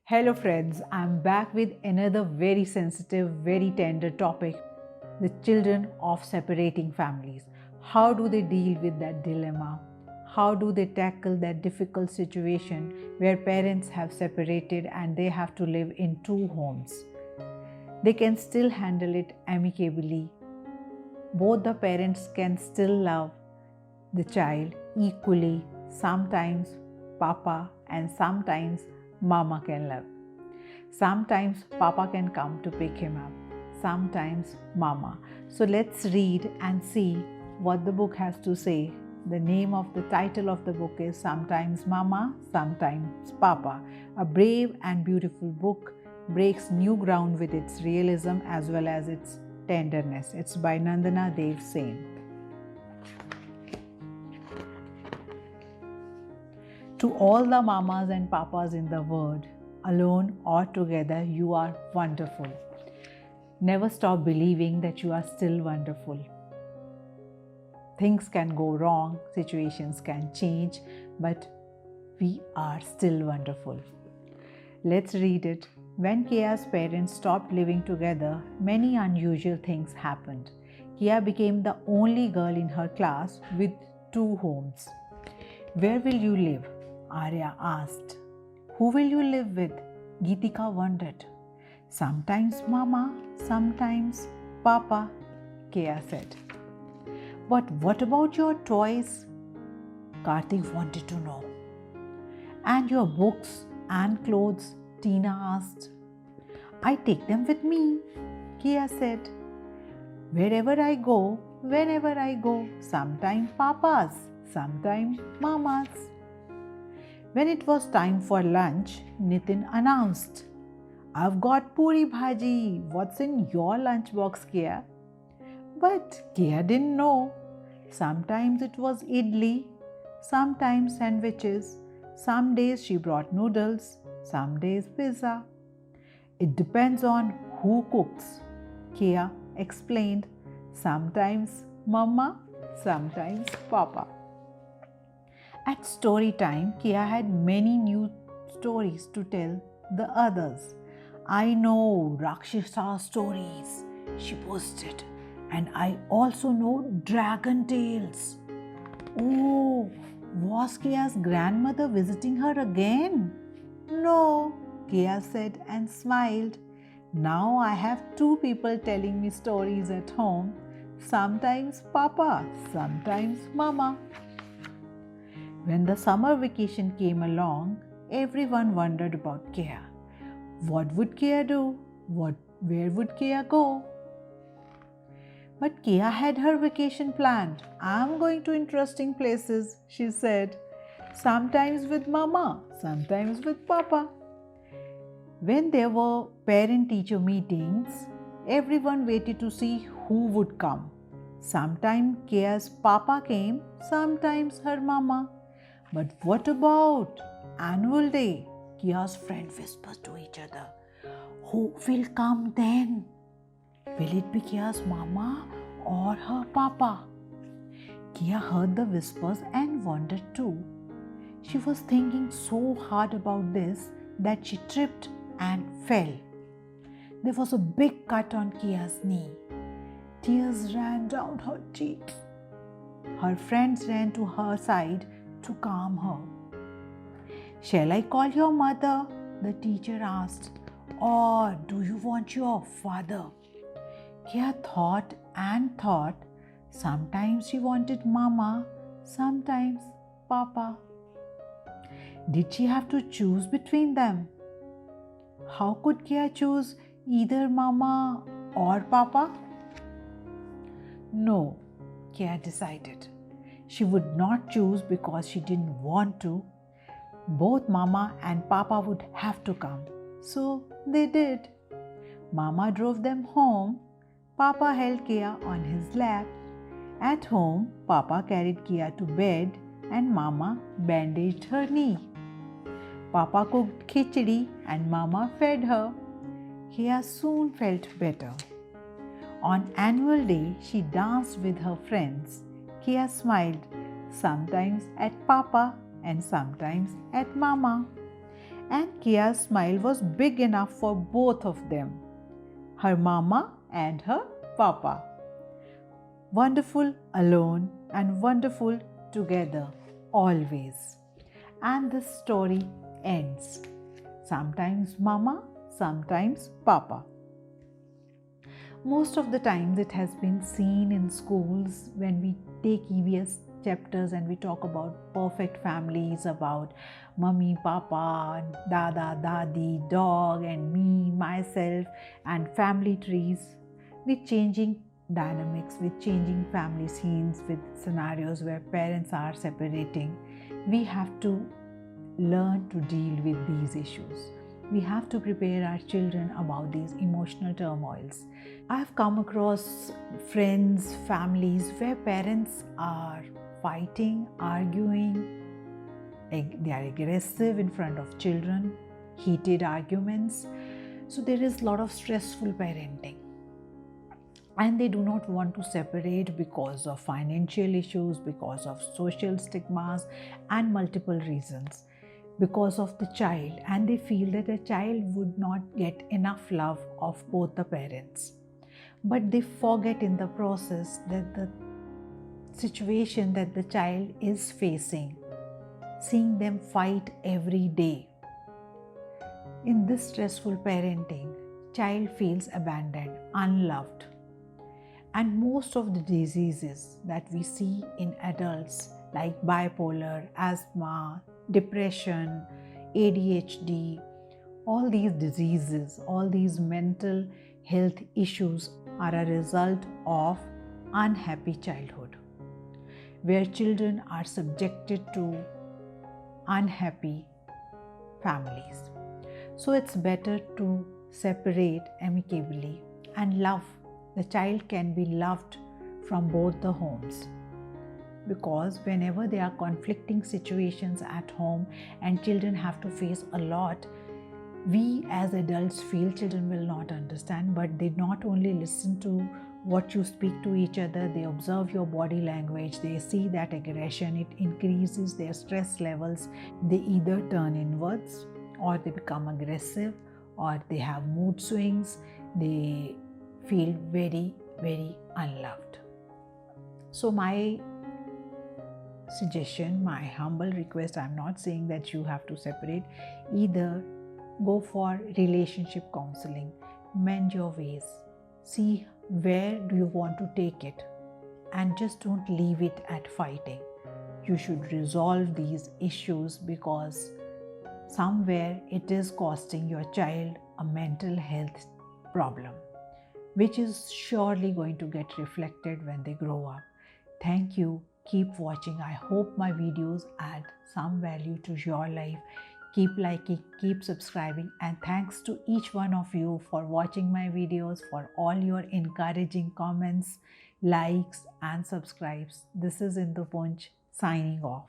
Hello, friends. I'm back with another very sensitive, very tender topic, the children of separating families. How do they deal with that dilemma? How do they tackle that difficult situation where parents have separated and they have to live in two homes? They can still handle it amicably. Both the parents can still love the child equally. Sometimes Papa and sometimes Mama can love. Sometimes Papa can come to pick him up, sometimes Mama. So let's read and see what the book has to say. The name of the title of the book is Sometimes Mama, Sometimes Papa. A brave and beautiful book breaks new ground with its realism as well as its tenderness. It's by Nandana Dev Sen. To all the mamas and papas in the world, alone or together, you are wonderful. Never stop believing that you are still wonderful. Things can go wrong, situations can change, but we are still wonderful. Let's read it. When Kia's parents stopped living together, many unusual things happened. Kia became the only girl in her class with two homes. Where will you live? Arya asked. Who will you live with? Geetika wondered. Sometimes Mama, sometimes Papa, Kia said. But what about your toys? Kartik wanted to know. And your books and clothes? Tina asked. I take them with me, Kia said. Wherever I go, whenever I go, sometimes Papa's, sometimes Mama's. When it was time for lunch, Nitin announced, I've got puri bhaji. What's in your lunchbox, Kia? But Kia didn't know. Sometimes it was idli, sometimes sandwiches. Some days she brought noodles, some days pizza. It depends on who cooks, Kia explained. Sometimes Mama, sometimes Papa. At story time, Kia had many new stories to tell the others. I know Rakshasa stories, she boasted, and I also know dragon tales. Oh, was Kia's grandmother visiting her again? No, Kia said and smiled. Now I have two people telling me stories at home. Sometimes Papa, sometimes Mama. When the summer vacation came along, everyone wondered about Kia. What would Kia do? Where would Kia go? But Kia had her vacation planned. I'm going to interesting places, she said. Sometimes with Mama, sometimes with Papa. When there were parent-teacher meetings, everyone waited to see who would come. Sometimes Kia's Papa came, sometimes her Mama. But what about annual day? Kia's friend whispered to each other. Who will come then? Will it be Kia's Mama or her Papa? Kia heard the whispers and wondered too. She was thinking so hard about this that she tripped and fell. There was a big cut on Kia's knee. Tears ran down her cheeks. Her friends ran to her side to calm her. Shall I call your mother? The teacher asked. Or do you want your father? Kia thought and thought. Sometimes she wanted Mama, sometimes Papa. Did she have to choose between them? How could Kia choose either Mama or Papa? No, Kia decided. She would not choose because she didn't want to. Both Mama and Papa would have to come. So they did. Mama drove them home. Papa held Kia on his lap. At home, Papa carried Kia to bed and Mama bandaged her knee. Papa cooked khichdi and Mama fed her. Kia soon felt better. On annual day, she danced with her friends. Kia smiled, sometimes at Papa and sometimes at Mama. And Kia's smile was big enough for both of them, her mama and her papa. Wonderful alone and wonderful together, always. And the story ends. Sometimes mama, sometimes papa. Most of the times it has been seen in schools when we take EVS chapters and we talk about perfect families, about mummy, papa, dada, dadi, dog, and me, myself, and family trees with changing dynamics, with changing family scenes, with scenarios where parents are separating. We have to learn to deal with these issues. We have to prepare our children about these emotional turmoils. I've come across friends, families where parents are fighting, arguing, they are aggressive in front of children, heated arguments. So there is a lot of stressful parenting. And they do not want to separate because of financial issues, because of social stigmas, and multiple reasons. Because of the child, and they feel that a child would not get enough love of both the parents. But they forget in the process that the situation that the child is facing, seeing them fight every day. In this stressful parenting, child feels abandoned, unloved. And most of the diseases that we see in adults like bipolar, asthma, depression, ADHD, all these diseases, all these mental health issues are a result of unhappy childhood, where children are subjected to unhappy families. So it's better to separate amicably and love. The child can be loved from both the homes, because whenever there are conflicting situations at home and children have to face a lot, we as adults feel children will not understand, but they not only listen to what you speak to each other, they observe your body language, they see that aggression, it increases their stress levels. They either turn inwards, or they become aggressive, or they have mood swings, they feel very, very unloved. So my suggestion, my humble request, I'm not saying that you have to separate, either go for relationship counseling, mend your ways, see where do you want to take it, and just don't leave it at fighting. You should resolve these issues, because somewhere it is costing your child a mental health problem, which is surely going to get reflected when they grow up. Thank you. Keep watching. I hope my videos add some value to your life. Keep liking, keep subscribing, and thanks to each one of you for watching my videos, for all your encouraging comments, likes, and subscribes. This is Indu Punch signing off.